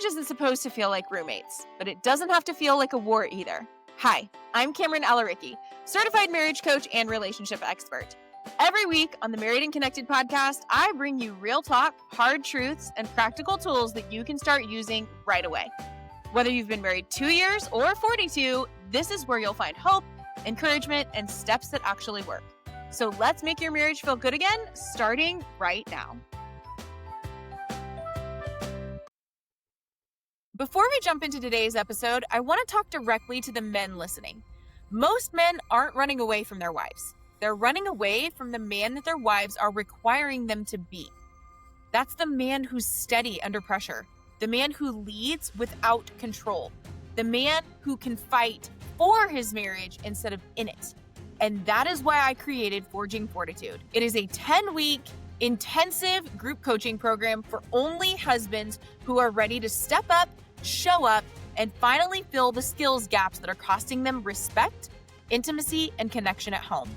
isn't supposed to feel like roommates, but it doesn't have to feel like a war either. Hi, I'm Kameran Alareqi, certified marriage coach and relationship expert. Every week on the Married and Connected podcast, I bring you real talk, hard truths, and practical tools that you can start using right away. Whether you've been married 2 years or 42, this is where you'll find hope, encouragement, and steps that actually work. So let's make your marriage feel good again, starting right now. Before we jump into today's episode, I want to talk directly to the men listening. Most men aren't running away from their wives. They're running away from the man that their wives are requiring them to be. That's the man who's steady under pressure, the man who leads without control, the man who can fight for his marriage instead of in it. And that is why I created Forging Fortitude. It is a 10-week intensive group coaching program for only husbands who are ready to step up, show up, and finally fill the skills gaps that are costing them respect, intimacy, and connection at home.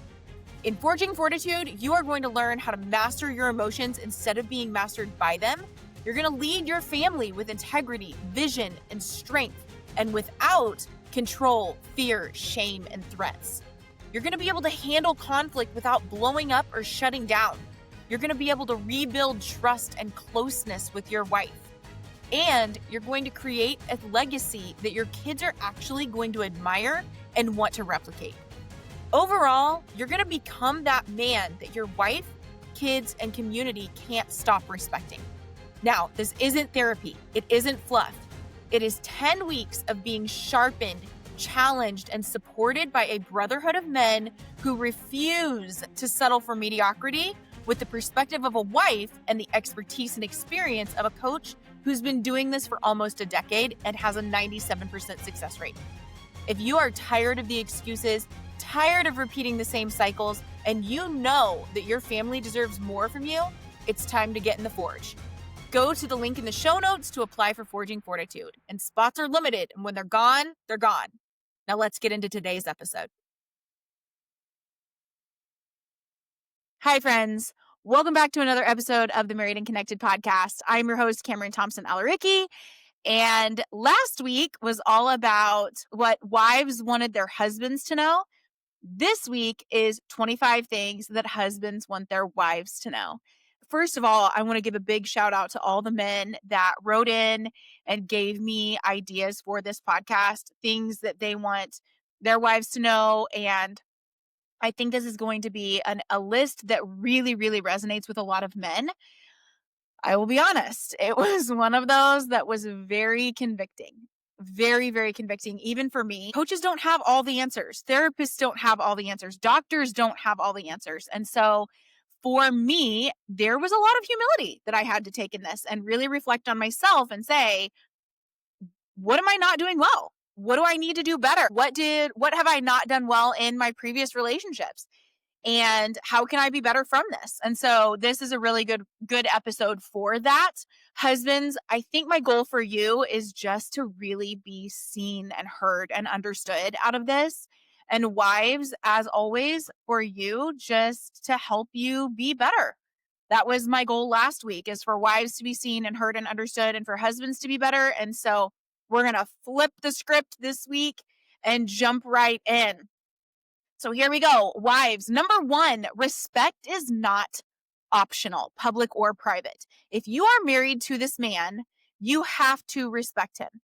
In Forging Fortitude, you are going to learn how to master your emotions instead of being mastered by them. You're going to lead your family with integrity, vision, and strength, and without control, fear, shame, and threats. You're going to be able to handle conflict without blowing up or shutting down. You're going to be able to rebuild trust and closeness with your wife. And you're going to create a legacy that your kids are actually going to admire and want to replicate. Overall, you're going to become that man that your wife, kids, and community can't stop respecting. Now, this isn't therapy. It isn't fluff. It is 10 weeks of being sharpened, challenged, and supported by a brotherhood of men who refuse to settle for mediocrity with the perspective of a wife and the expertise and experience of a coach who's been doing this for almost a decade and has a 97% success rate. If you are tired of the excuses, tired of repeating the same cycles, and you know that your family deserves more from you, it's time to get in the forge. Go to the link in the show notes to apply for Forging Fortitude. And spots are limited, and when they're gone, they're gone. Now let's get into today's episode. Hi, friends. Welcome back to another episode of the Married and Connected podcast. I'm your host, Kameran Alareqi. And last week was all about what wives wanted their husbands to know. This week is 25 things that husbands want their wives to know. First of all, I want to give a big shout out to all the men that wrote in and gave me ideas for this podcast, things that they want their wives to know. And I think this is going to be a list that really, really resonates with a lot of men. I will be honest. It was one of those that was very convicting. Very, very convicting, even for me. Coaches don't have all the answers. Therapists don't have all the answers. Doctors don't have all the answers. And so for me, there was a lot of humility that I had to take in this and really reflect on myself and say, what am I not doing well? What do I need to do better? What have I not done well in my previous relationships? And how can I be better from this? And so this is a really good episode for that. Husbands, I think my goal for you is just to really be seen and heard and understood out of this. And wives, as always, for you, just to help you be better. That was my goal last week, is for wives to be seen and heard and understood, and for husbands to be better. And so we're going to flip the script this week and jump right in. So here we go. Wives, number 1, respect is not optional, public or private. If you are married to this man, you have to respect him.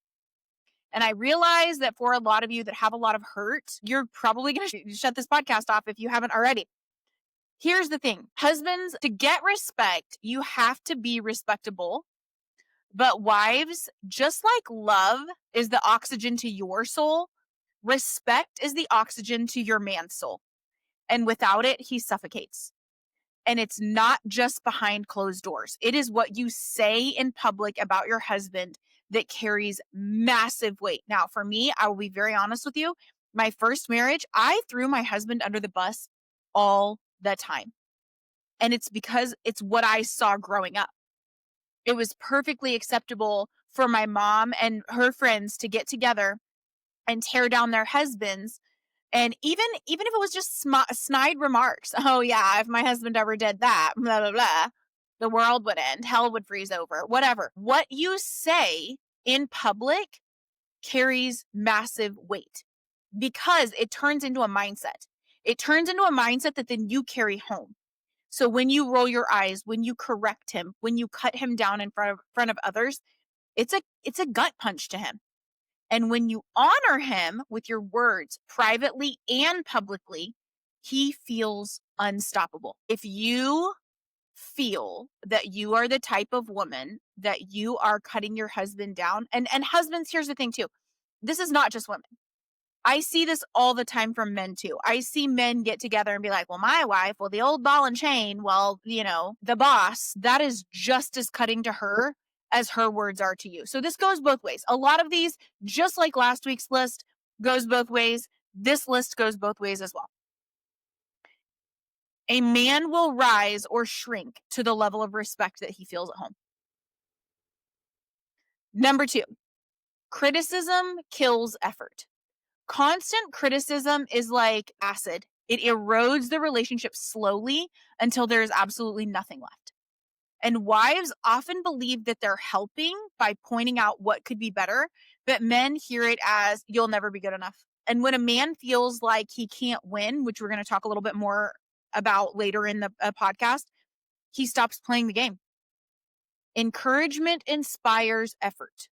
And I realize that for a lot of you that have a lot of hurt, you're probably going to shut this podcast off if you haven't already. Here's the thing. Husbands, to get respect, you have to be respectable. But wives, just like love is the oxygen to your soul, respect is the oxygen to your man's soul. And without it, he suffocates. And it's not just behind closed doors. It is what you say in public about your husband that carries massive weight. Now, for me, I will be very honest with you. My first marriage, I threw my husband under the bus all the time. And it's because it's what I saw growing up. It was perfectly acceptable for my mom and her friends to get together and tear down their husbands. And even if it was just snide remarks, oh yeah, if my husband ever did that, blah, blah, blah, the world would end, hell would freeze over, whatever. What you say in public carries massive weight because it turns into a mindset. It turns into a mindset that then you carry home. So when you roll your eyes, when you correct him, when you cut him down in front of others, it's a gut punch to him. And when you honor him with your words privately and publicly, he feels unstoppable. If you feel that you are the type of woman that you are cutting your husband down, and husbands, here's the thing too. This is not just women. I see this all the time from men too. I see men get together and be like, well, my wife, well, the old ball and chain, well, the boss, that is just as cutting to her as her words are to you. So this goes both ways. A lot of these, just like last week's list, goes both ways. This list goes both ways as well. A man will rise or shrink to the level of respect that he feels at home. Number 2, criticism kills effort. Constant criticism is like acid. It erodes the relationship slowly until there is absolutely nothing left. And wives often believe that they're helping by pointing out what could be better, but men hear it as, you'll never be good enough. And when a man feels like he can't win, which we're going to talk a little bit more about later in the podcast, he stops playing the game. Encouragement inspires effort.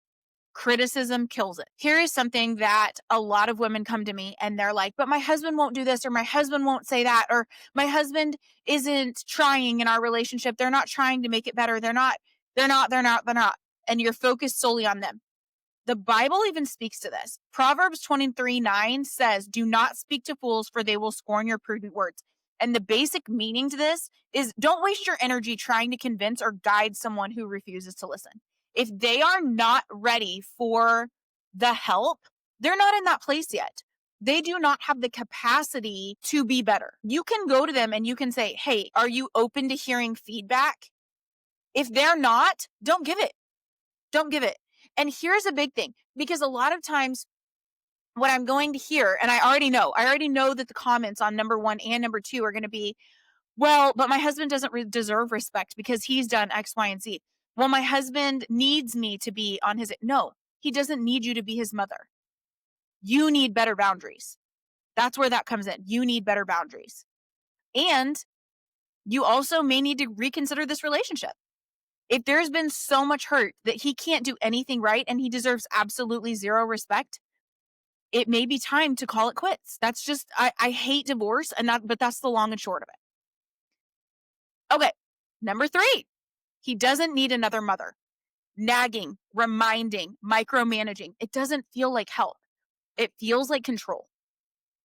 Criticism kills it. Here is something that a lot of women come to me and they're like, but my husband won't do this, or my husband won't say that, or my husband isn't trying in our relationship. They're not trying to make it better. They're not. And you're focused solely on them. The Bible even speaks to this. Proverbs 23:9 says, do not speak to fools, for they will scorn your prudent words. And the basic meaning to this is, don't waste your energy trying to convince or guide someone who refuses to listen. If they are not ready for the help, they're not in that place yet. They do not have the capacity to be better. You can go to them and you can say, hey, are you open to hearing feedback? If they're not, don't give it. Don't give it. And here's a big thing, because a lot of times what I'm going to hear, and I already know that the comments on number 1 and number 2 are going to be, well, but my husband doesn't deserve respect because he's done X, Y, and Z. Well, my husband needs me to be on his. No, he doesn't need you to be his mother. You need better boundaries. That's where that comes in. You need better boundaries. And you also may need to reconsider this relationship. If there's been so much hurt that he can't do anything right and he deserves absolutely zero respect, it may be time to call it quits. That's just, I hate divorce, but that's the long and short of it. Okay, number 3, he doesn't need another mother. Nagging, reminding, micromanaging. It doesn't feel like help. It feels like control.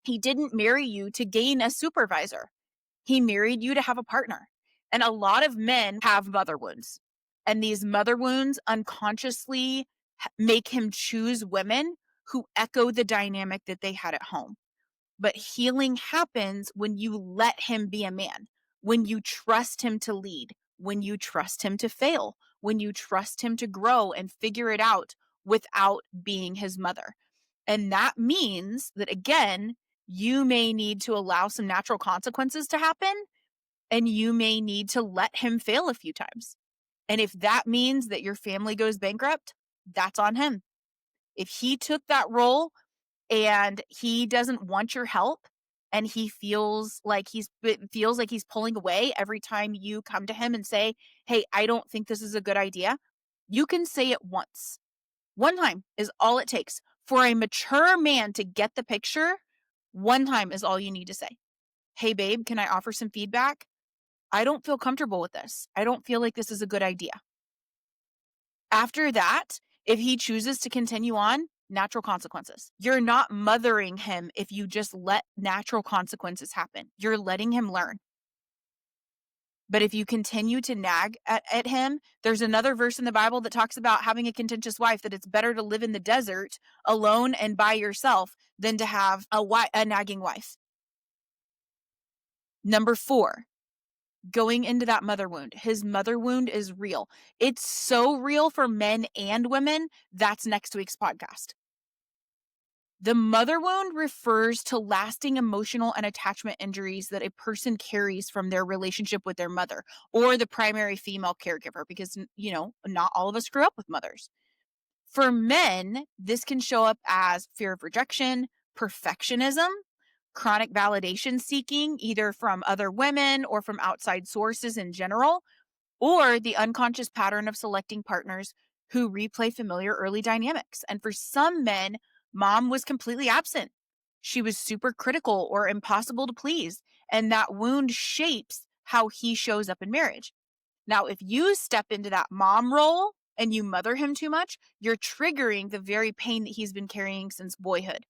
He didn't marry you to gain a supervisor. He married you to have a partner. And a lot of men have mother wounds. And these mother wounds unconsciously make him choose women who echo the dynamic that they had at home. But healing happens when you let him be a man, when you trust him to lead, when you trust him to fail, when you trust him to grow and figure it out without being his mother. And that means that, again, you may need to allow some natural consequences to happen, and you may need to let him fail a few times. And if that means that your family goes bankrupt, that's on him. If he took that role and he doesn't want your help, and he feels like he's pulling away every time you come to him and say, hey, I don't think this is a good idea, you can say it once. One time is all it takes. For a mature man to get the picture, one time is all you need to say. Hey, babe, can I offer some feedback? I don't feel comfortable with this. I don't feel like this is a good idea. After that, if he chooses to continue on, natural consequences. You're not mothering him if you just let natural consequences happen. You're letting him learn. But if you continue to nag at him, there's another verse in the Bible that talks about having a contentious wife, that it's better to live in the desert alone and by yourself than to have a nagging wife. Number 4, going into that mother wound. His mother wound is real. It's so real for men and women. That's next week's podcast. The mother wound refers to lasting emotional and attachment injuries that a person carries from their relationship with their mother or the primary female caregiver, because, not all of us grew up with mothers. For men, this can show up as fear of rejection, perfectionism, chronic validation seeking, either from other women or from outside sources in general, or the unconscious pattern of selecting partners who replay familiar early dynamics. And for some men, mom was completely absent. She was super critical or impossible to please, and that wound shapes how he shows up in marriage. Now, if you step into that mom role and you mother him too much, you're triggering the very pain that he's been carrying since boyhood.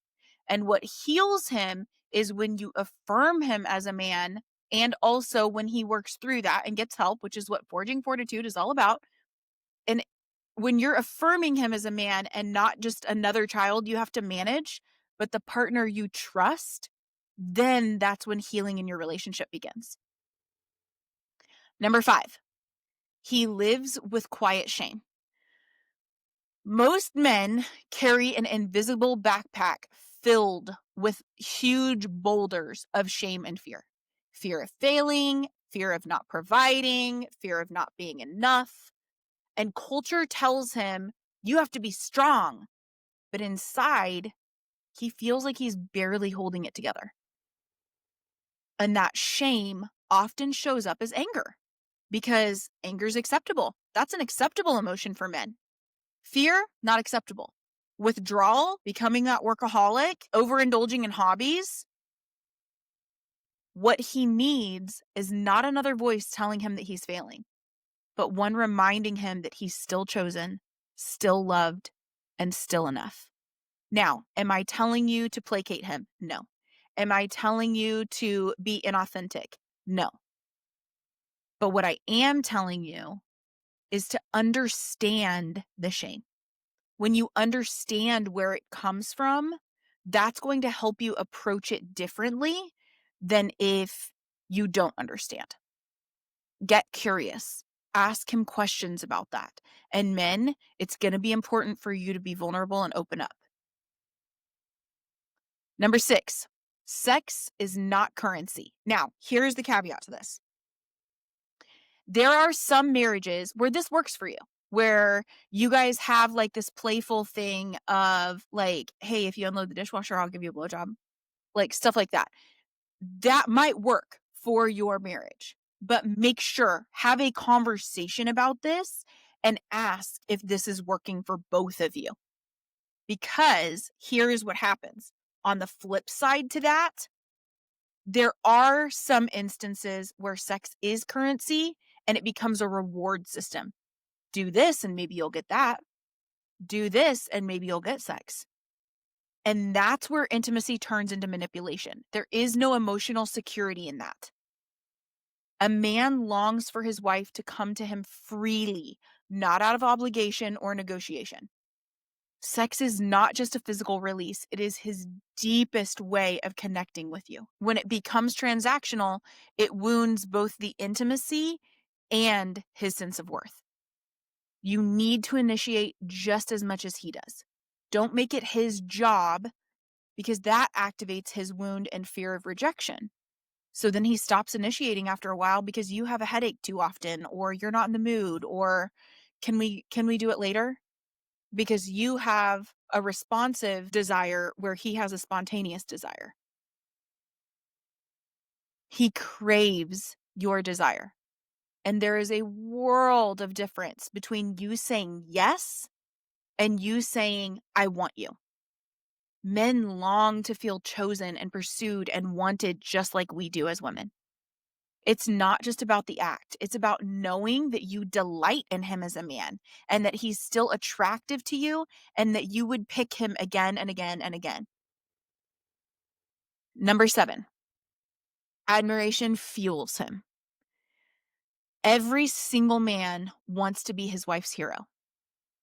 And what heals him is when you affirm him as a man, and also when he works through that and gets help, which is what Forging Fortitude is all about. And when you're affirming him as a man and not just another child you have to manage, but the partner you trust, then that's when healing in your relationship begins. Number 5, he lives with quiet shame. Most men carry an invisible backpack filled with huge boulders of shame and fear. Fear of failing, fear of not providing, fear of not being enough. And culture tells him, you have to be strong. But inside, he feels like he's barely holding it together. And that shame often shows up as anger, because anger is acceptable. That's an acceptable emotion for men. Fear, not acceptable. Withdrawal, becoming that workaholic, overindulging in hobbies. What he needs is not another voice telling him that he's failing, but one reminding him that he's still chosen, still loved, and still enough. Now, am I telling you to placate him? No. Am I telling you to be inauthentic? No. But what I am telling you is to understand the shame. When you understand where it comes from, that's going to help you approach it differently than if you don't understand. Get curious. Ask him questions about that. And men, it's going to be important for you to be vulnerable and open up. Number 6, sex is not currency. Now, here's the caveat to this. There are some marriages where this works for you, where you guys have like this playful thing of like, hey, if you unload the dishwasher, I'll give you a blowjob. Like stuff like that. That might work for your marriage, but make sure, have a conversation about this and ask if this is working for both of you. Because here's what happens. On the flip side to that, there are some instances where sex is currency and it becomes a reward system. Do this and maybe you'll get that. Do this and maybe you'll get sex. And that's where intimacy turns into manipulation. There is no emotional security in that. A man longs for his wife to come to him freely, not out of obligation or negotiation. Sex is not just a physical release. It is his deepest way of connecting with you. When it becomes transactional, it wounds both the intimacy and his sense of worth. You need to initiate just as much as he does. Don't make it his job, because that activates his wound and fear of rejection. So then he stops initiating after a while because you have a headache too often, or you're not in the mood, or can we do it later? Because you have a responsive desire where he has a spontaneous desire. He craves your desire. And there is a world of difference between you saying yes and you saying, I want you. Men long to feel chosen and pursued and wanted just like we do as women. It's not just about the act. It's about knowing that you delight in him as a man and that he's still attractive to you and that you would pick him again and again and again. Number 7, admiration fuels him. Every single man wants to be his wife's hero.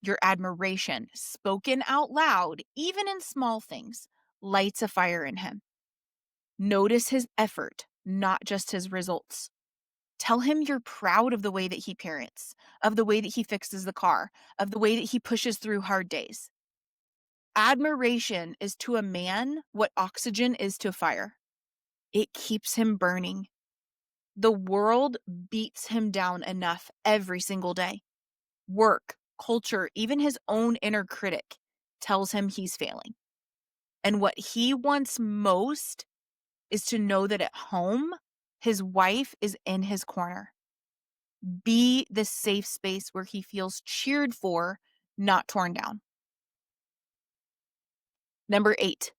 Your admiration, spoken out loud, even in small things, lights a fire in him. Notice his effort, not just his results. Tell him you're proud of the way that he parents, of the way that he fixes the car, of the way that he pushes through hard days. Admiration is to a man what oxygen is to fire. It keeps him burning. The world beats him down enough every single day. Work, culture, even his own inner critic tells him he's failing. And what he wants most is to know that at home, his wife is in his corner. Be the safe space where he feels cheered for, not torn down. Number 8,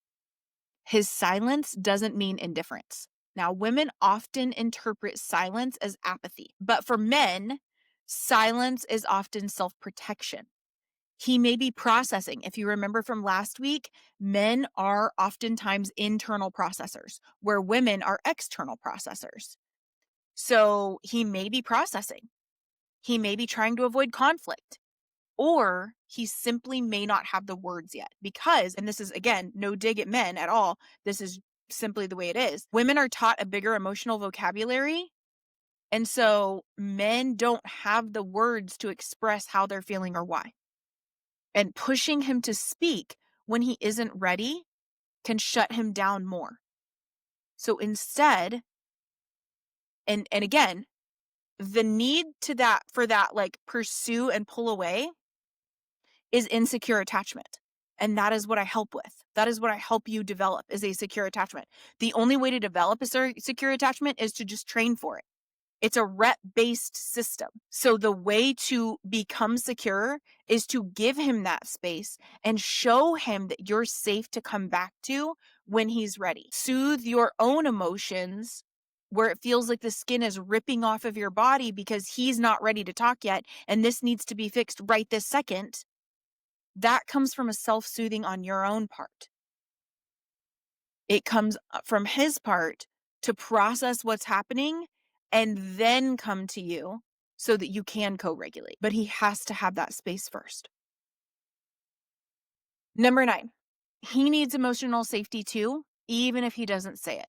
his silence doesn't mean indifference. Now, women often interpret silence as apathy, but for men, silence is often self-protection. He may be processing. If you remember from last week, men are oftentimes internal processors, where women are external processors. So he may be processing. He may be trying to avoid conflict, or he simply may not have the words yet because, and this is again, no dig at men at all, this is simply the way it is. Women are taught a bigger emotional vocabulary. And so men don't have the words to express how they're feeling or why. And pushing him to speak when he isn't ready can shut him down more. So instead, and again, the need for that like pursue and pull away is insecure attachment. And that is what I help with. That is what I help you develop, is a secure attachment. The only way to develop a secure attachment is to just train for it. It's a rep-based system. So the way to become secure is to give him that space and show him that you're safe to come back to when he's ready. Soothe your own emotions where it feels like the skin is ripping off of your body because he's not ready to talk yet and this needs to be fixed right this second. That comes from a self-soothing on your own part. It comes from his part to process what's happening and then come to you so that you can co-regulate. But he has to have that space first. Number 9, he needs emotional safety too, even if he doesn't say it.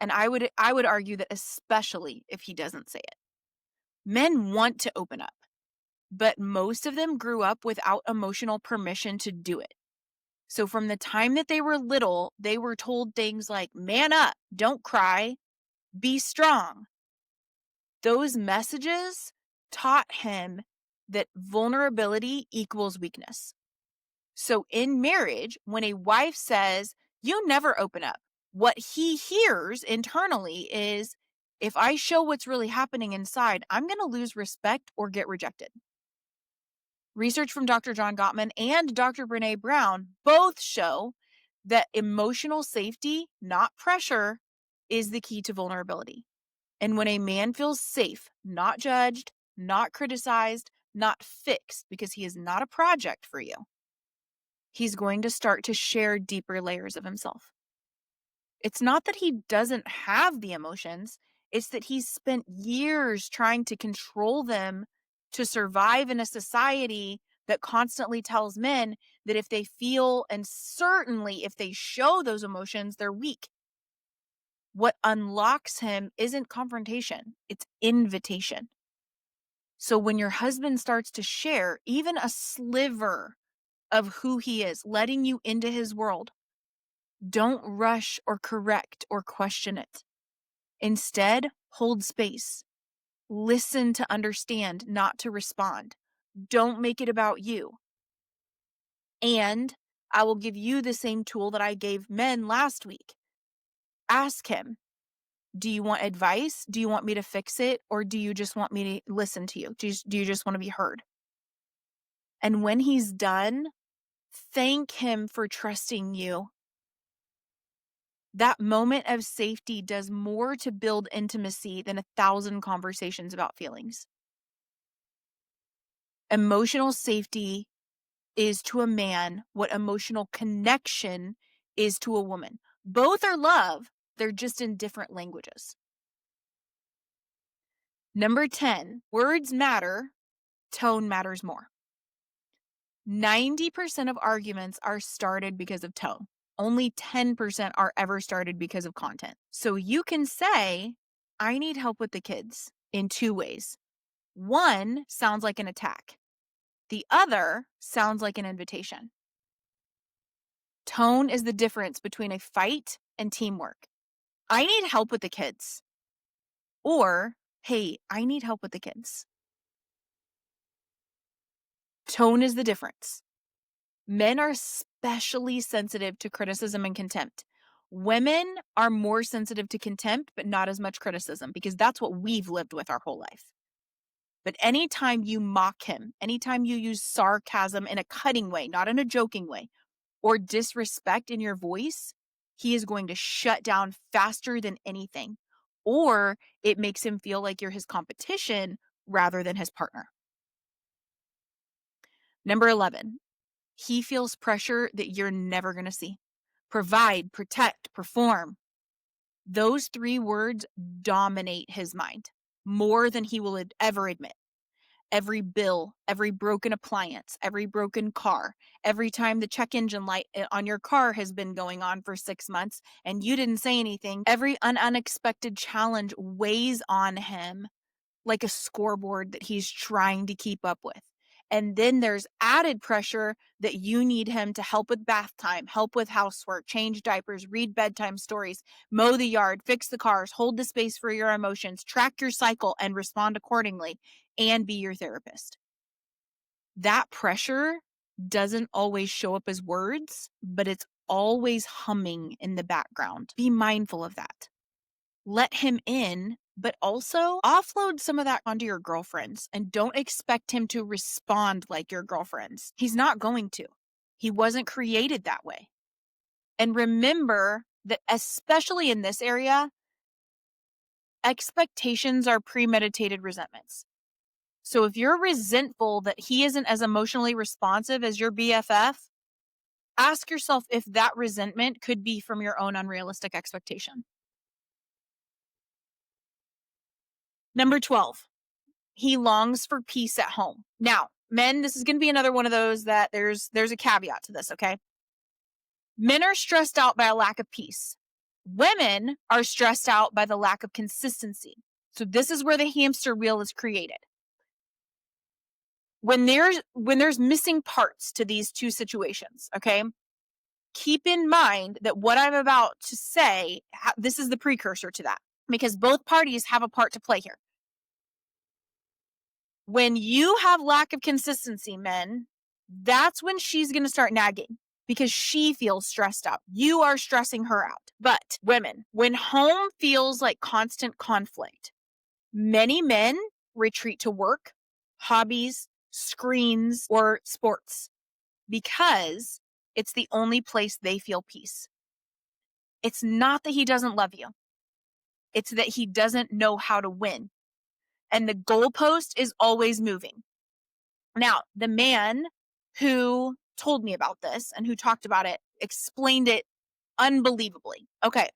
And I would argue that especially if he doesn't say it. Men want to open up, but most of them grew up without emotional permission to do it. So from the time that they were little, they were told things like, man up, don't cry, be strong. Those messages taught him that vulnerability equals weakness. So in marriage, when a wife says, you never open up, what he hears internally is, if I show what's really happening inside, I'm going to lose respect or get rejected. Research from Dr. John Gottman and Dr. Brene Brown both show that emotional safety, not pressure, is the key to vulnerability. And when a man feels safe, not judged, not criticized, not fixed, because he is not a project for you, he's going to start to share deeper layers of himself. It's not that he doesn't have the emotions, it's that he's spent years trying to control them to survive in a society that constantly tells men that if they feel, and certainly if they show those emotions, they're weak. What unlocks him isn't confrontation, it's invitation. So when your husband starts to share even a sliver of who he is, letting you into his world, don't rush or correct or question it. Instead, hold space. Listen to understand, not to respond. Don't make it about you. And I will give you the same tool that I gave men last week. Ask him, do you want advice? Do you want me to fix it? Or do you just want me to listen to you? Do you just want to be heard? And when he's done, thank him for trusting you. That moment of safety does more to build intimacy than 1,000 conversations about feelings. Emotional safety is to a man what emotional connection is to a woman. Both are love, they're just in different languages. Number 10, words matter, tone matters more. 90% of arguments are started because of tone. Only 10% are ever started because of content. So you can say, I need help with the kids in 2 ways. One sounds like an attack. The other sounds like an invitation. Tone is the difference between a fight and teamwork. I need help with the kids. Or, hey, I need help with the kids. Tone is the difference. Men are especially sensitive to criticism and contempt. Women are more sensitive to contempt, but not as much criticism, because that's what we've lived with our whole life. But anytime you mock him, anytime you use sarcasm in a cutting way, not in a joking way, or disrespect in your voice, he is going to shut down faster than anything. Or it makes him feel like you're his competition rather than his partner. Number 11, he feels pressure that you're never going to see. Provide, protect, perform. Those 3 words dominate his mind more than he will ever admit. Every bill, every broken appliance, every broken car, every time the check engine light on your car has been going on for 6 months and you didn't say anything, every unexpected challenge weighs on him like a scoreboard that he's trying to keep up with. And then there's added pressure that you need him to help with bath time, help with housework, change diapers, read bedtime stories, mow the yard, fix the cars, hold the space for your emotions, track your cycle and respond accordingly, and be your therapist. That pressure doesn't always show up as words, but it's always humming in the background. Be mindful of that. Let him in, but also offload some of that onto your girlfriends, and don't expect him to respond like your girlfriends. He's not going to. He wasn't created that way. And remember that especially in this area, expectations are premeditated resentments. So if you're resentful that he isn't as emotionally responsive as your BFF, ask yourself if that resentment could be from your own unrealistic expectation. Number 12, he longs for peace at home. Now, men, this is going to be another one of those that there's a caveat to this, okay? Men are stressed out by a lack of peace. Women are stressed out by the lack of consistency. So this is where the hamster wheel is created. When there's missing parts to these 2 situations, okay? Keep in mind that what I'm about to say, this is the precursor to that, because both parties have a part to play here. When you have lack of consistency, men, that's when she's going to start nagging because she feels stressed out. You are stressing her out. But women, when home feels like constant conflict, many men retreat to work, hobbies, screens, or sports because it's the only place they feel peace. It's not that he doesn't love you. It's that he doesn't know how to win. And the goalpost is always moving. Now, the man who told me about this and who talked about it explained it unbelievably. Okay.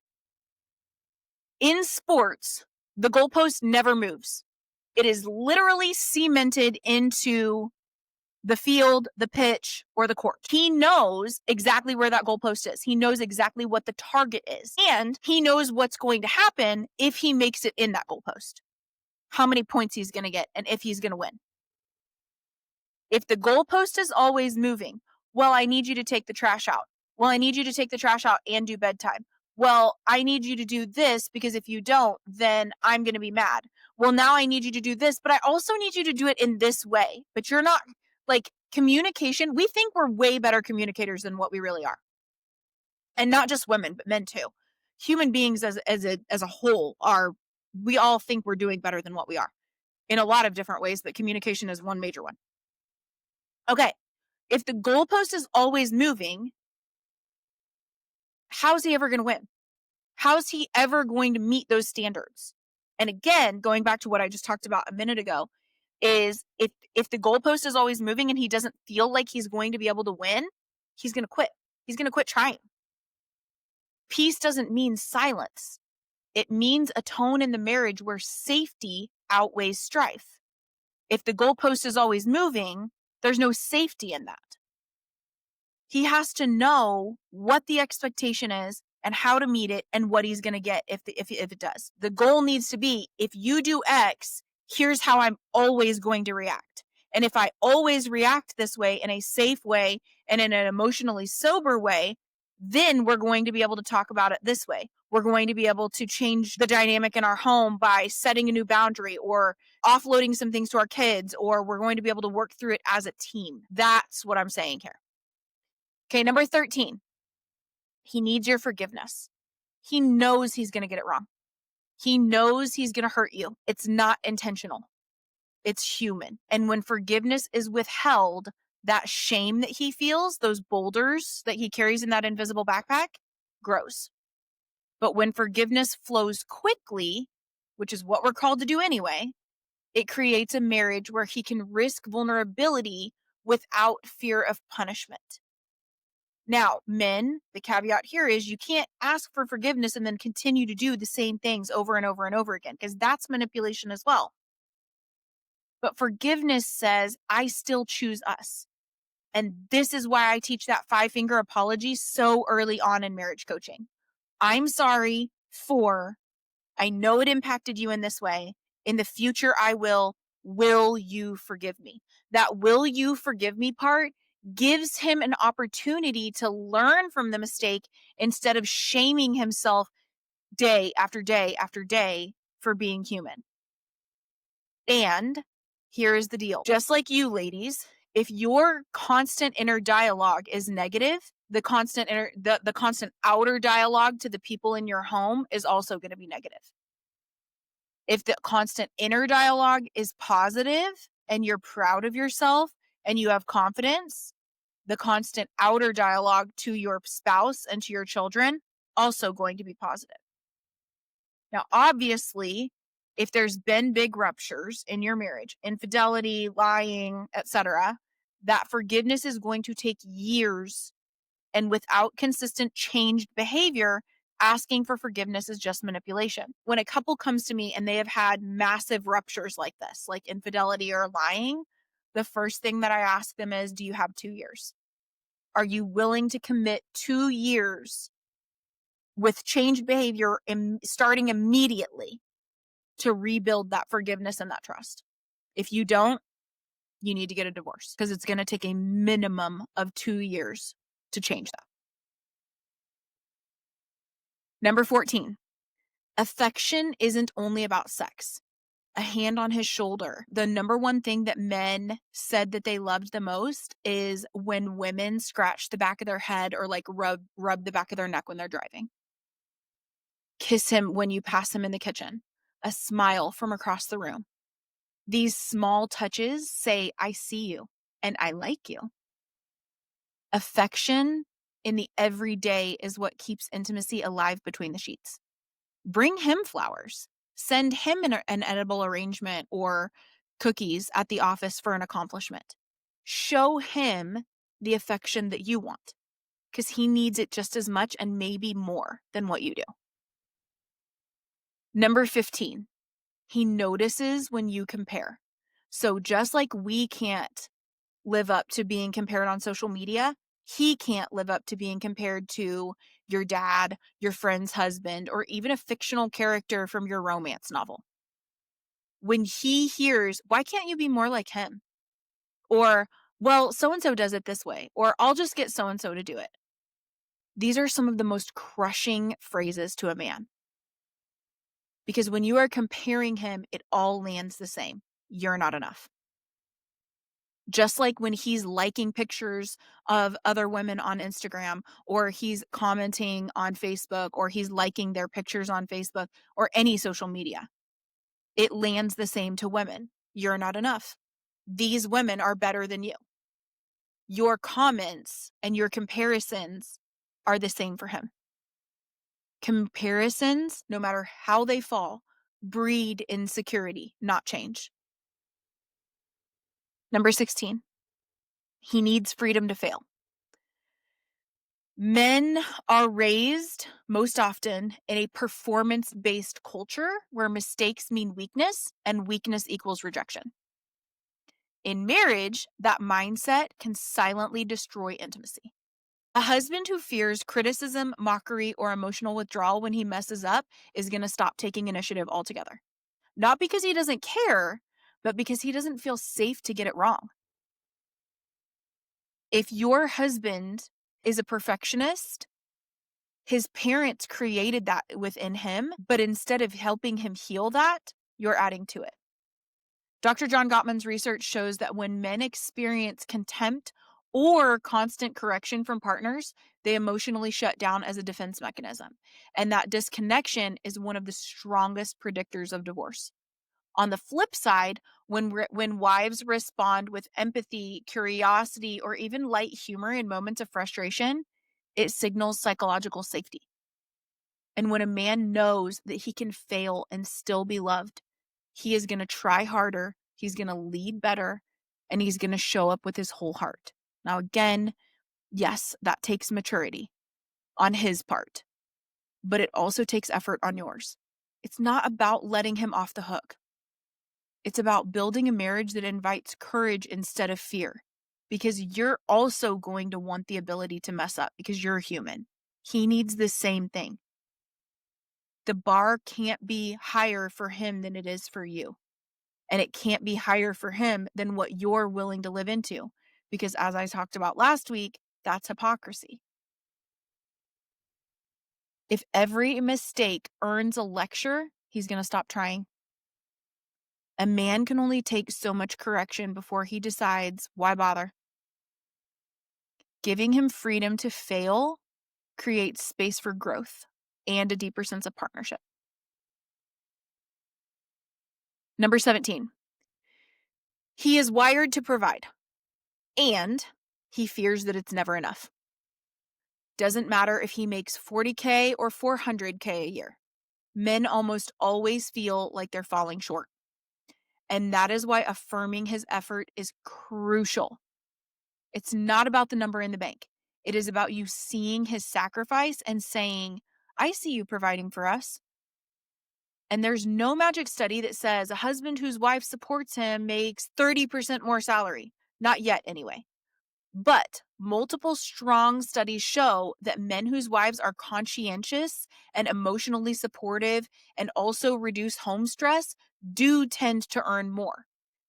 In sports, the goalpost never moves. It is literally cemented into the field, the pitch, or the court. He knows exactly where that goalpost is. He knows exactly what the target is. And he knows what's going to happen if he makes it in that goalpost. How many points he's going to get and if he's going to win. If the goalpost is always moving, well, I need you to take the trash out. Well, I need you to take the trash out and do bedtime. Well, I need you to do this because if you don't, then I'm going to be mad. Well, now I need you to do this, but I also need you to do it in this way. But you're not, like, communication. We think we're way better communicators than what we really are. And not just women, but men too. Human beings as a whole we all think we're doing better than what we are in a lot of different ways, but communication is one major one. Okay, if the goalpost is always moving, how's he ever going to win? How's he ever going to meet those standards? And again, going back to what I just talked about a minute ago, is if the goalpost is always moving and he doesn't feel like he's going to be able to win, he's going to quit. He's going to quit trying. Peace doesn't mean silence. It means a tone in the marriage where safety outweighs strife. If the goalpost is always moving, there's no safety in that. He has to know what the expectation is and how to meet it and what he's going to get if it does. The goal needs to be, if you do X, here's how I'm always going to react. And if I always react this way in a safe way and in an emotionally sober way, then we're going to be able to talk about it this way. We're going to be able to change the dynamic in our home by setting a new boundary or offloading some things to our kids, or we're going to be able to work through it as a team. That's what I'm saying here. Okay, number 13. He needs your forgiveness. He knows he's going to get it wrong. He knows he's going to hurt you. It's not intentional. It's human. And when forgiveness is withheld, that shame that he feels, those boulders that he carries in that invisible backpack, grows. But when forgiveness flows quickly, which is what we're called to do anyway, it creates a marriage where he can risk vulnerability without fear of punishment. Now, men, the caveat here is you can't ask for forgiveness and then continue to do the same things over and over and over again, because that's manipulation as well. But forgiveness says, I still choose us. And this is why I teach that 5-finger apology so early on in marriage coaching. I'm sorry for, I know it impacted you in this way. In the future, I will you forgive me? That will you forgive me part gives him an opportunity to learn from the mistake instead of shaming himself day after day after day for being human. And here is the deal. Just like you ladies, if your constant inner dialogue is negative, the constant outer dialogue to the people in your home is also going to be negative. If the constant inner dialogue is positive and you're proud of yourself and you have confidence, the constant outer dialogue to your spouse and to your children also going to be positive. Now, obviously, if there's been big ruptures in your marriage, infidelity, lying, etc., that forgiveness is going to take years. And without consistent changed behavior, asking for forgiveness is just manipulation. When a couple comes to me and they have had massive ruptures like this, like infidelity or lying, the first thing that I ask them is, do you have 2 years? Are you willing to commit 2 years with changed behavior starting immediately to rebuild that forgiveness and that trust? If you don't, you need to get a divorce, because it's going to take a minimum of 2 years to change that. Number 14, affection isn't only about sex. A hand on his shoulder. The number one thing that men said that they loved the most is when women scratch the back of their head or like rub the back of their neck when they're driving. Kiss him when you pass him in the kitchen. A smile from across the room. These small touches say, I see you and I like you. Affection in the everyday is what keeps intimacy alive between the sheets. Bring him flowers. Send him an edible arrangement or cookies at the office for an accomplishment. Show him the affection that you want, because he needs it just as much and maybe more than what you do. Number 15, he notices when you compare. So just like we can't live up to being compared on social media, he can't live up to being compared to your dad, your friend's husband, or even a fictional character from your romance novel. When he hears, why can't you be more like him? Or, well, so-and-so does it this way. Or, I'll just get so-and-so to do it. These are some of the most crushing phrases to a man. Because when you are comparing him, it all lands the same. You're not enough. Just like when he's liking pictures of other women on Instagram, or he's commenting on Facebook, or he's liking their pictures on Facebook, or any social media, it lands the same to women. You're not enough. These women are better than you. Your comments and your comparisons are the same for him. Comparisons, no matter how they fall, breed insecurity, not change. Number 16, he needs freedom to fail. Men are raised most often in a performance-based culture where mistakes mean weakness and weakness equals rejection. In marriage, that mindset can silently destroy intimacy. A husband who fears criticism, mockery, or emotional withdrawal when he messes up is going to stop taking initiative altogether. Not because he doesn't care, but because he doesn't feel safe to get it wrong. If your husband is a perfectionist His parents created that within him, but instead of helping him heal that, you're adding to it. Dr. John Gottman's research shows that when men experience contempt or constant correction from partners, they emotionally shut down as a defense mechanism. And that disconnection is one of the strongest predictors of divorce. On the flip side, when wives respond with empathy, curiosity, or even light humor in moments of frustration, it signals psychological safety. And when a man knows that he can fail and still be loved, he is going to try harder, he's going to lead better, and he's going to show up with his whole heart. Now, again, yes, that takes maturity on his part, but it also takes effort on yours. It's not about letting him off the hook. It's about building a marriage that invites courage instead of fear, because you're also going to want the ability to mess up because you're human. He needs the same thing. The bar can't be higher for him than it is for you. And it can't be higher for him than what you're willing to live into. Because as I talked about last week, that's hypocrisy. If every mistake earns a lecture, he's going to stop trying. A man can only take so much correction before he decides, why bother? Giving him freedom to fail creates space for growth and a deeper sense of partnership. Number 17, he is wired to provide, and he fears that it's never enough. Doesn't matter if he makes $40K or $400K a year. Men almost always feel like they're falling short. And that is why affirming his effort is crucial. It's not about the number in the bank. It is about you seeing his sacrifice and saying, I see you providing for us. And there's no magic study that says a husband whose wife supports him makes 30% more salary. Not yet, anyway. But multiple strong studies show that men whose wives are conscientious and emotionally supportive and also reduce home stress do tend to earn more.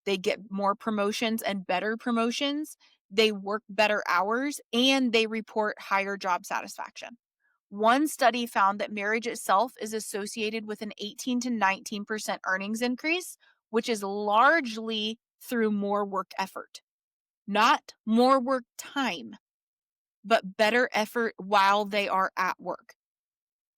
They get more promotions and better promotions. They work better hours and they report higher job satisfaction. One study found that marriage itself is associated with an 18 to 19% earnings increase, which is largely through more work effort. Not more work time, but better effort while they are at work.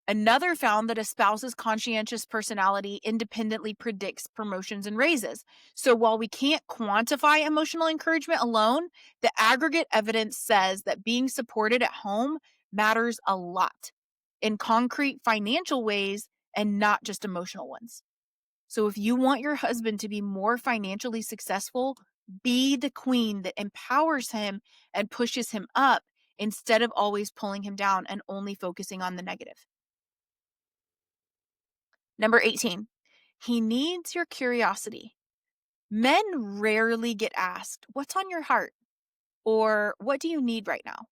Another found that a spouse's conscientious personality independently predicts promotions and raises. So while we can't quantify emotional encouragement alone, the aggregate evidence says that being supported at home matters a lot in concrete financial ways and not just emotional ones. So if you want your husband to be more financially successful, be the queen that empowers him and pushes him up instead of always pulling him down and only focusing on the negative. Number 18, he needs your curiosity. Men rarely get asked, what's on your heart? Or what do you need right now?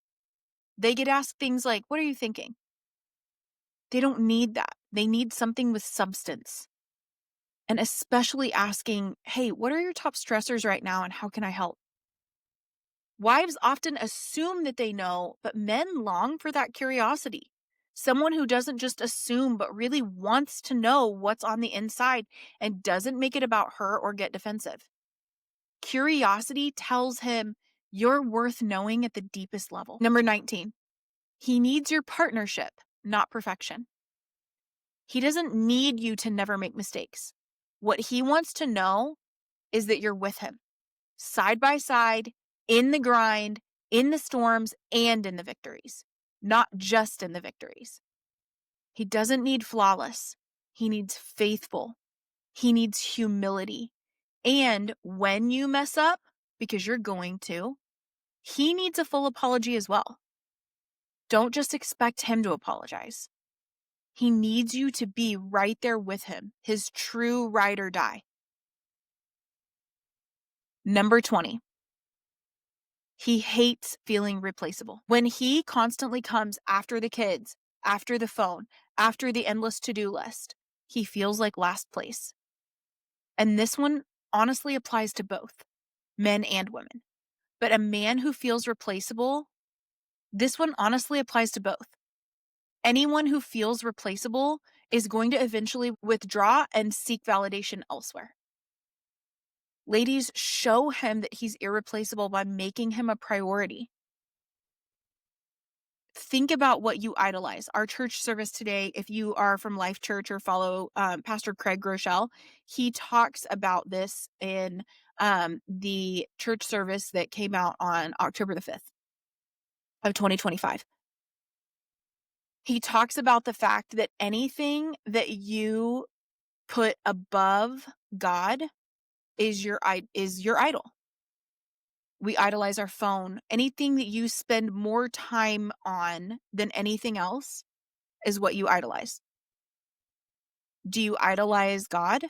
They get asked things like, what are you thinking? They don't need that. They need something with substance. And especially asking, hey, what are your top stressors right now and how can I help? Wives often assume that they know, but men long for that curiosity. Someone who doesn't just assume, but really wants to know what's on the inside and doesn't make it about her or get defensive. Curiosity tells him you're worth knowing at the deepest level. Number 19, he needs your partnership, not perfection. He doesn't need you to never make mistakes. What he wants to know is that you're with him, side by side, in the grind, in the storms, and in the victories, not just in the victories. He doesn't need flawless. He needs faithful. He needs humility. And when you mess up, because you're going to, he needs a full apology as well. Don't just expect him to apologize. He needs you to be right there with him, his true ride or die. Number 20, he hates feeling replaceable. When he constantly comes after the kids, after the phone, after the endless to-do list, he feels like last place. And this one honestly applies to both men and women. But a man who feels replaceable, this one honestly applies to both. Anyone who feels replaceable is going to eventually withdraw and seek validation elsewhere. Ladies, show him that he's irreplaceable by making him a priority. Think about what you idolize. Our church service today, if you are from Life Church or follow Pastor Craig Rochelle, he talks about this in the church service that came out on October the 5th of 2025. He talks about the fact that anything that you put above God is your idol. We idolize our phone. Anything that you spend more time on than anything else is what you idolize. Do you idolize God?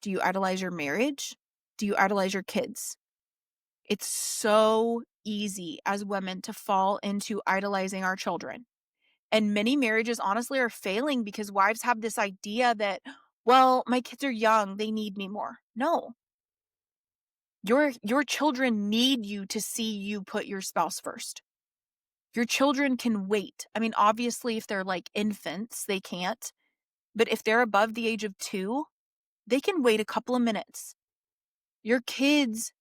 Do you idolize your marriage? Do you idolize your kids? It's so easy as women to fall into idolizing our children. And many marriages honestly are failing because wives have this idea that, well, my kids are young, they need me more. No. Your children need you to see you put your spouse first. Your children can wait. I mean, obviously, if they're like infants, they can't. But if they're above the age of 2, they can wait a couple of minutes. Your kids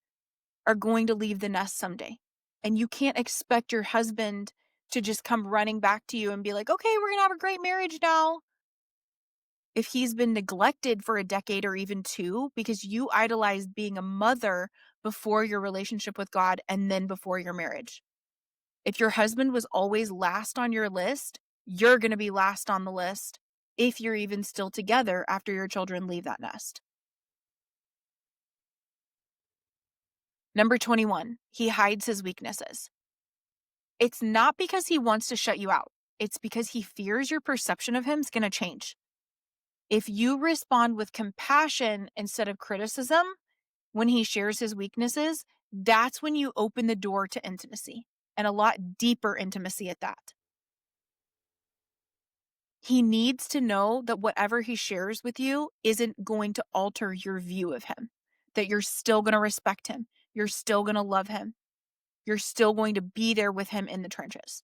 are going to leave the nest someday. And you can't expect your husband to just come running back to you and be like, okay, we're going to have a great marriage now. If he's been neglected for a decade or even 2 because you idolized being a mother before your relationship with God and then before your marriage. If your husband was always last on your list, you're going to be last on the list if you're even still together after your children leave that nest. Number 21, he hides his weaknesses. It's not because he wants to shut you out. It's because he fears your perception of him is going to change. If you respond with compassion instead of criticism when he shares his weaknesses, that's when you open the door to intimacy, and a lot deeper intimacy at that. He needs to know that whatever he shares with you isn't going to alter your view of him, that you're still going to respect him. You're still going to love him. You're still going to be there with him in the trenches.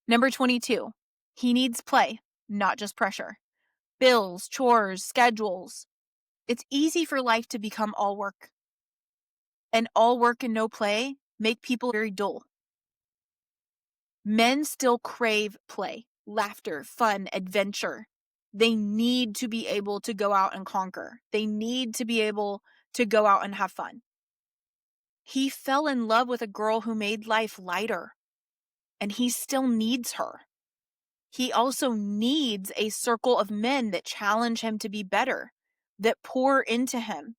Number 22, he needs play, not just pressure. Bills, chores, schedules. It's easy for life to become all work. And all work and no play make people very dull. Men still crave play, laughter, fun, adventure. They need to be able to go out and conquer. They need to be able to go out and have fun. He fell in love with a girl who made life lighter, and he still needs her. He also needs a circle of men that challenge him to be better, that pour into him,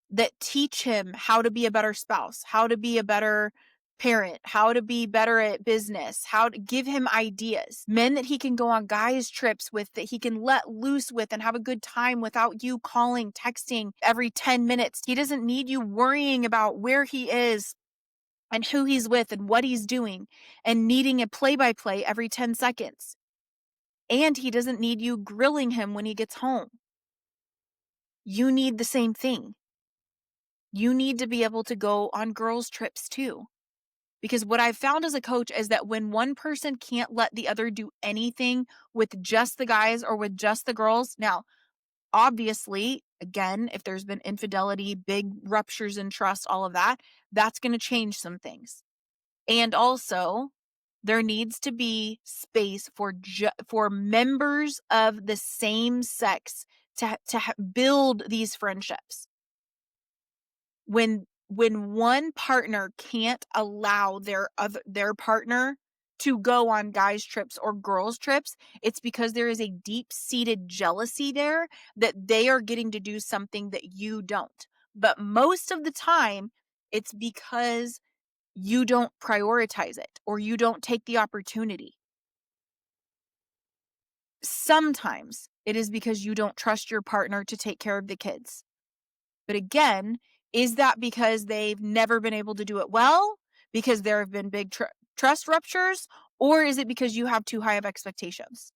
that teach him how to be a better spouse, how to be a better parent, how to be better at business, how to give him ideas. Men that he can go on guys' trips with, that he can let loose with and have a good time without you calling, texting every 10 minutes. He doesn't need you worrying about where he is and who he's with and what he's doing and needing a play-by-play every 10 seconds. And he doesn't need you grilling him when he gets home. You need the same thing. You need to be able to go on girls' trips too. Because what I've found as a coach is that when one person can't let the other do anything with just the guys or with just the girls, now, obviously, again, if there's been infidelity, big ruptures in trust, all of that, that's going to change some things. And also, there needs to be space for members of the same sex to build these friendships. When one partner can't allow their partner to go on guys' trips or girls' trips, it's because there is a deep-seated jealousy there that they are getting to do something that you don't. But most of the time, it's because you don't prioritize it or you don't take the opportunity. Sometimes it is because you don't trust your partner to take care of the kids. But again, is that because they've never been able to do it well? Because there have been big trust ruptures? Or is it because you have too high of expectations?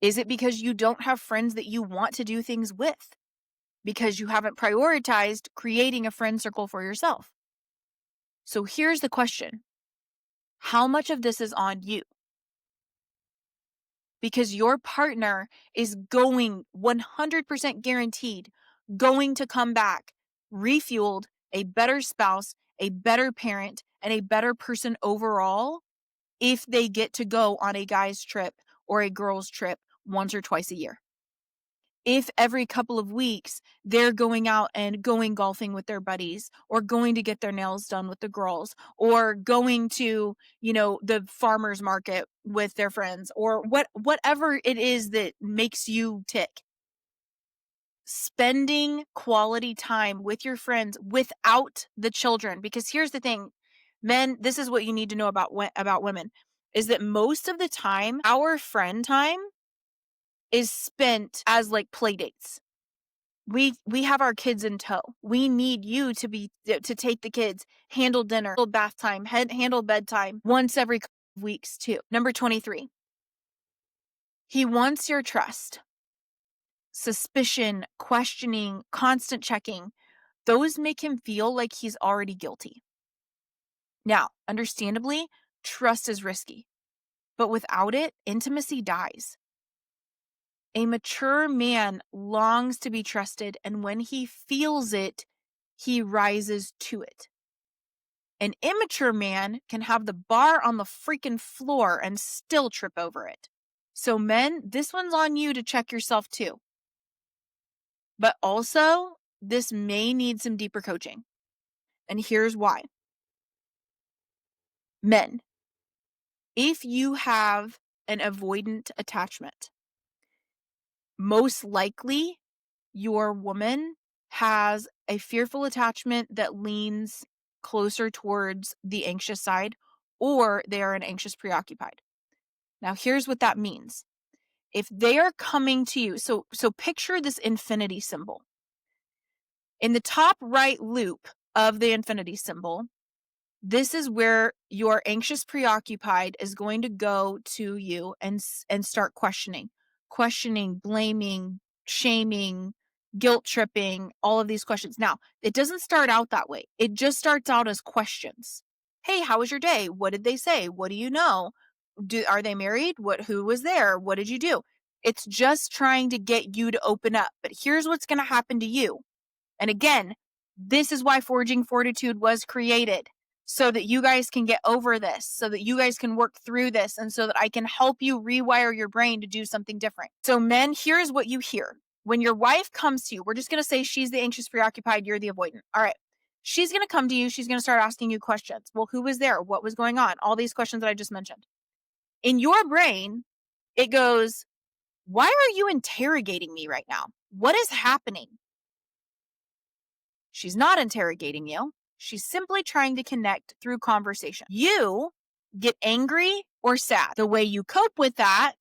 Is it because you don't have friends that you want to do things with? Because you haven't prioritized creating a friend circle for yourself? So here's the question. How much of this is on you? Because your partner is going 100% guaranteed, going to come back refueled, a better spouse, a better parent, and a better person overall if they get to go on a guy's trip or a girl's trip once or twice a year. If every couple of weeks they're going out and going golfing with their buddies, or going to get their nails done with the girls, or going to, the farmer's market with their friends, or whatever it is that makes you tick. Spending quality time with your friends without the children. Because here's the thing, men, this is what you need to know about women, is that most of the time, our friend time is spent as like play dates. We have our kids in tow. We need you to take the kids, handle dinner, handle bath time, handle bedtime once every couple of weeks too. Number 23. He wants your trust. Suspicion, questioning, constant checking. Those make him feel like he's already guilty. Now, understandably, trust is risky, but without it, intimacy dies. A mature man longs to be trusted, and when he feels it, he rises to it. An immature man can have the bar on the freaking floor and still trip over it. So men, this one's on you to check yourself too. But also, this may need some deeper coaching. And here's why. Men, if you have an avoidant attachment, most likely your woman has a fearful attachment that leans closer towards the anxious side, or they are an anxious preoccupied. Now, here's what that means. If they are coming to you, so picture this infinity symbol. In the top right loop of the infinity symbol, this is where your anxious preoccupied is going to go to you and start questioning, blaming, shaming, guilt tripping, all of these questions. Now, it doesn't start out that way. It just starts out as questions. Hey, how was your day? What did they say? What do you know? Are they married? Who was there? What did you do? It's just trying to get you to open up. But here's what's going to happen to you. And again, this is why Forging Fortitude was created, so that you guys can get over this, so that you guys can work through this, and so that I can help you rewire your brain to do something different. So men, here's what you hear. When your wife comes to you, we're just going to say she's the anxious preoccupied, you're the avoidant. All right. She's going to come to you. She's going to start asking you questions. Well, who was there? What was going on? All these questions that I just mentioned. In your brain, it goes, why are you interrogating me right now? What is happening? She's not interrogating you. She's simply trying to connect through conversation. You get angry or sad. The way you cope with that,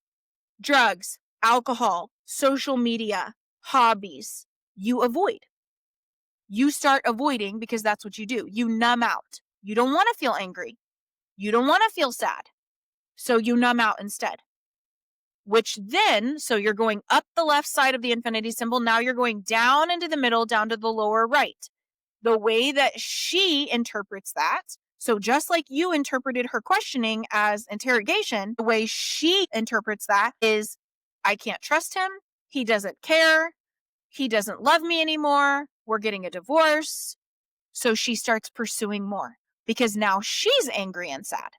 drugs, alcohol, social media, hobbies, you avoid. You start avoiding because that's what you do. You numb out. You don't want to feel angry. You don't want to feel sad. So you numb out instead. Which then, so you're going up the left side of the infinity symbol. Now you're going down into the middle, down to the lower right. The way that she interprets that, so just like you interpreted her questioning as interrogation, the way she interprets that is, I can't trust him. He doesn't care. He doesn't love me anymore. We're getting a divorce. So she starts pursuing more because now she's angry and sad.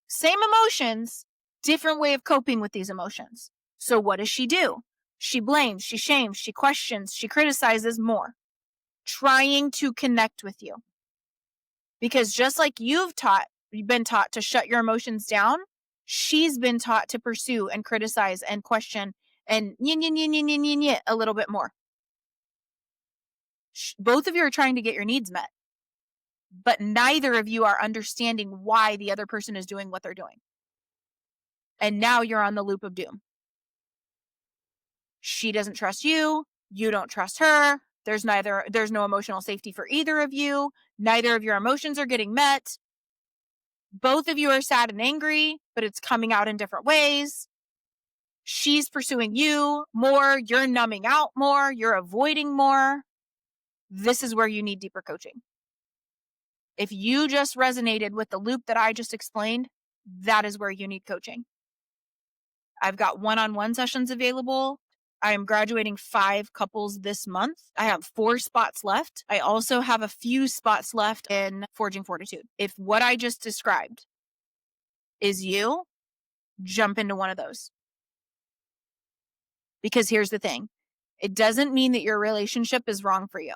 Same emotions, different way of coping with these emotions. So what does she do? She blames, she shames, she questions, she criticizes more, trying to connect with you. Because just like you've been taught to shut your emotions down, she's been taught to pursue and criticize and question and a little bit more. Both of you are trying to get your needs met, but neither of you are understanding why the other person is doing what they're doing. And now you're on the loop of doom. She doesn't trust you. You don't trust her. There's no emotional safety for either of you. Neither of your emotions are getting met. Both of you are sad and angry, but it's coming out in different ways. She's pursuing you more. You're numbing out more. You're avoiding more. This is where you need deeper coaching. If you just resonated with the loop that I just explained, that is where you need coaching. I've got one-on-one sessions available. I am graduating 5 couples this month. I have 4 spots left. I also have a few spots left in Forging Fortitude. If what I just described is you, jump into one of those. Because here's the thing. It doesn't mean that your relationship is wrong for you.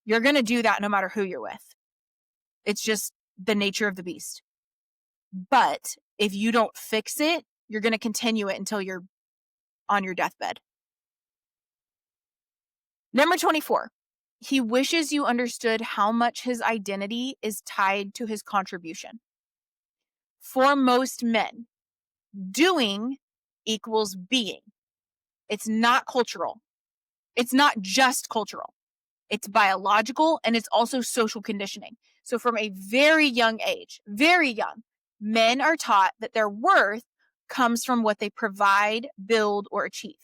You're going to do that no matter who you're with. It's just the nature of the beast. But if you don't fix it, you're going to continue it until you're on your deathbed. Number 24, he wishes you understood how much his identity is tied to his contribution. For most men, doing equals being. It's not cultural. It's not just cultural. It's biological, and it's also social conditioning. So from a very young age, very young, men are taught that their worth comes from what they provide, build, or achieve.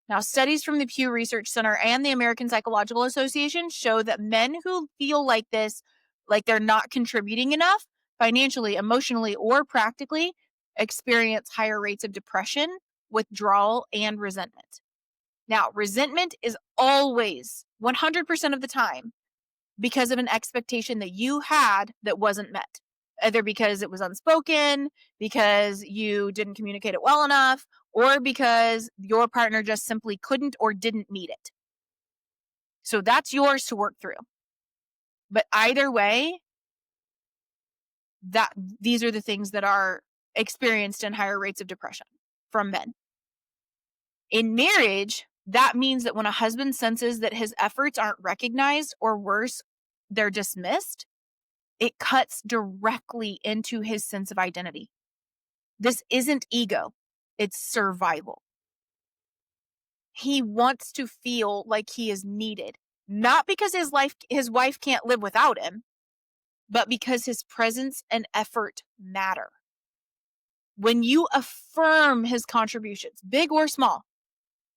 Now, studies from the Pew Research Center and the American Psychological Association show that men who feel like this, like they're not contributing enough financially, emotionally, or practically, experience higher rates of depression, withdrawal, and resentment. Now, resentment is always 100% of the time because of an expectation that you had that wasn't met. Either because it was unspoken, because you didn't communicate it well enough, or because your partner just simply couldn't or didn't meet it. So that's yours to work through. But either way, these are the things that are experienced in higher rates of depression from men. In marriage, that means that when a husband senses that his efforts aren't recognized, or worse, they're dismissed, it cuts directly into his sense of identity. This isn't ego, it's survival. He wants to feel like he is needed, not because his wife can't live without him, but because his presence and effort matter. When you affirm his contributions, big or small,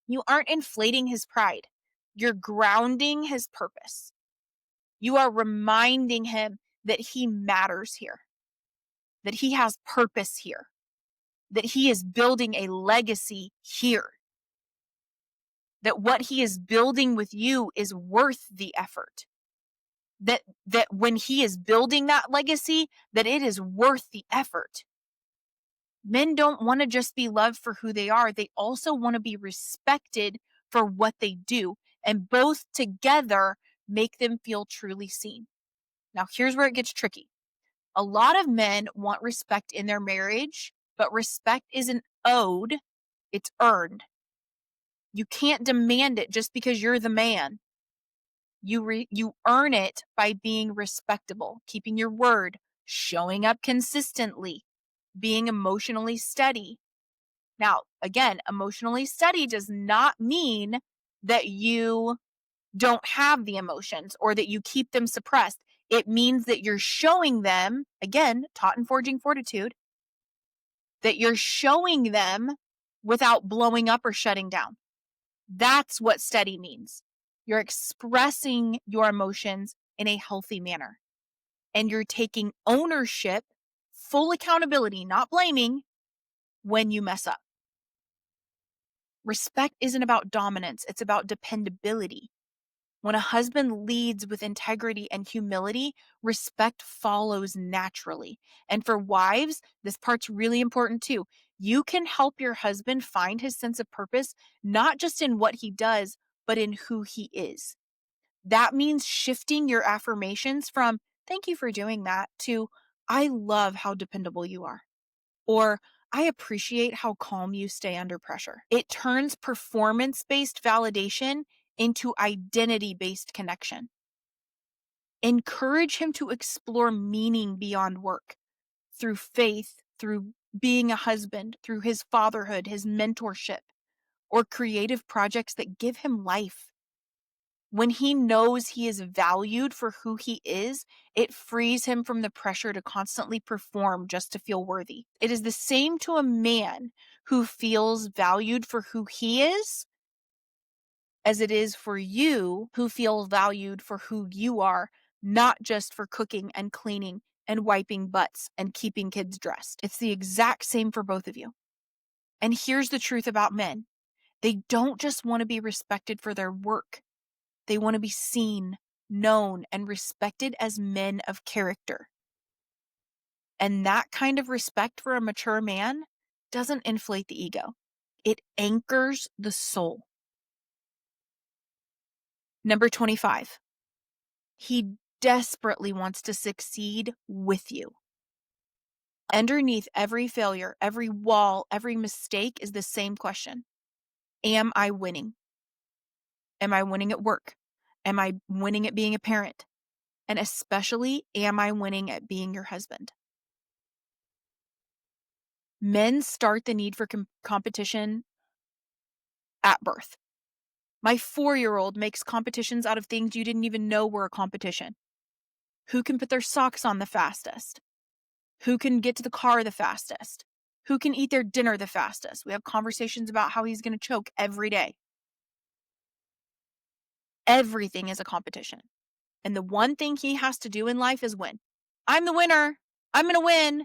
you aren't inflating his pride. You're grounding his purpose. You are reminding him that he matters here, that he has purpose here, that he is building a legacy here, that what he is building with you is worth the effort, that when he is building that legacy, that it is worth the effort. Men don't want to just be loved for who they are. They also want to be respected for what they do, and both together make them feel truly seen. Now, here's where it gets tricky. A lot of men want respect in their marriage, but respect isn't owed, it's earned. You can't demand it just because you're the man. You earn it by being respectable, keeping your word, showing up consistently, being emotionally steady. Now, again, emotionally steady does not mean that you don't have the emotions or that you keep them suppressed. It means that you're showing them, again, taught in Forging Fortitude, that you're showing them without blowing up or shutting down. That's what steady means. You're expressing your emotions in a healthy manner. And you're taking ownership, full accountability, not blaming, when you mess up. Respect isn't about dominance, it's about dependability. When a husband leads with integrity and humility, respect follows naturally. And for wives, this part's really important too. You can help your husband find his sense of purpose, not just in what he does, but in who he is. That means shifting your affirmations from, "Thank you for doing that," to, "I love how dependable you are," or "I appreciate how calm you stay under pressure." It turns performance-based validation into identity-based connection. Encourage him to explore meaning beyond work, through faith, through being a husband, through his fatherhood, his mentorship, or creative projects that give him life. When he knows he is valued for who he is, it frees him from the pressure to constantly perform just to feel worthy. It is the same to a man who feels valued for who he is as it is for you who feel valued for who you are, not just for cooking and cleaning and wiping butts and keeping kids dressed. It's the exact same for both of you. And here's the truth about men. They don't just want to be respected for their work. They want to be seen, known, and respected as men of character. And that kind of respect for a mature man doesn't inflate the ego. It anchors the soul. Number 25. He desperately wants to succeed with you. Underneath every failure, every wall, every mistake is the same question. Am I winning? Am I winning at work? Am I winning at being a parent? And especially, am I winning at being your husband? Men start the need for competition at birth. My 4-year-old makes competitions out of things you didn't even know were a competition. Who can put their socks on the fastest? Who can get to the car the fastest? Who can eat their dinner the fastest? We have conversations about how he's going to choke every day. Everything is a competition. And the one thing he has to do in life is win. I'm the winner. I'm going to win.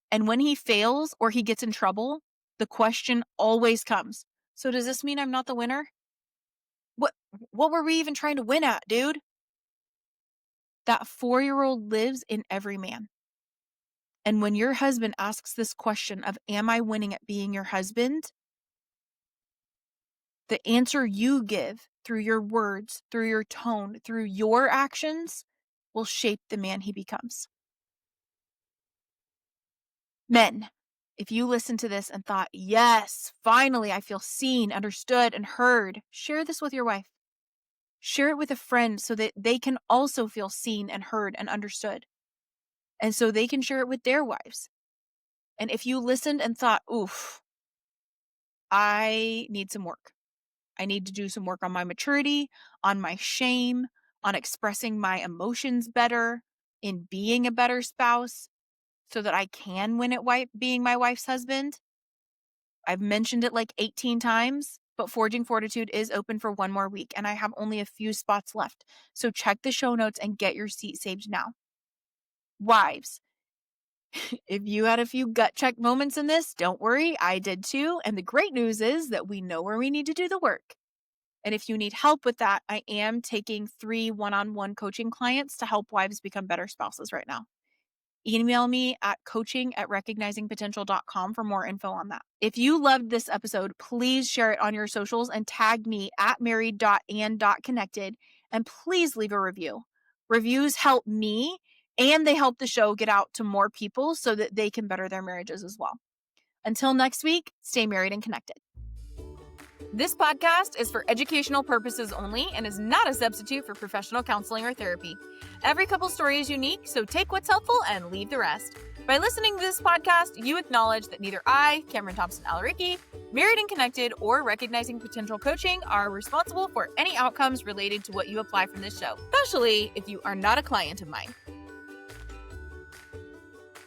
And when he fails or he gets in trouble, the question always comes, so does this mean I'm not the winner? What were we even trying to win at, dude? That 4-year-old lives in every man. And when your husband asks this question of, am I winning at being your husband? The answer you give through your words, through your tone, through your actions will shape the man he becomes. Men, if you listen to this and thought, yes, finally I feel seen, understood, and heard, share this with your wife. Share it with a friend so that they can also feel seen and heard and understood. And so they can share it with their wives. And if you listened and thought, oof, I need some work. I need to do some work on my maturity, on my shame, on expressing my emotions better, in being a better spouse, so that I can win at being my wife's husband. I've mentioned it like 18 times, but Forging Fortitude is open for one more week, and I have only a few spots left. So check the show notes and get your seat saved now. Wives, if you had a few gut check moments in this, don't worry, I did too. And the great news is that we know where we need to do the work. And if you need help with that, I am taking 3 one-on-one coaching clients to help wives become better spouses right now. Email me at coaching@recognizingpotential.com for more info on that. If you loved this episode, please share it on your socials and tag me at married.and.connected, and please leave a review. Reviews help me and they help the show get out to more people so that they can better their marriages as well. Until next week, stay married and connected. This podcast is for educational purposes only and is not a substitute for professional counseling or therapy. Every couple story is unique, so take what's helpful and leave the rest. By listening to this podcast, you acknowledge that neither I, Kameran Alareqi, Married and Connected, or Recognizing Potential Coaching are responsible for any outcomes related to what you apply from this show, especially if you are not a client of mine.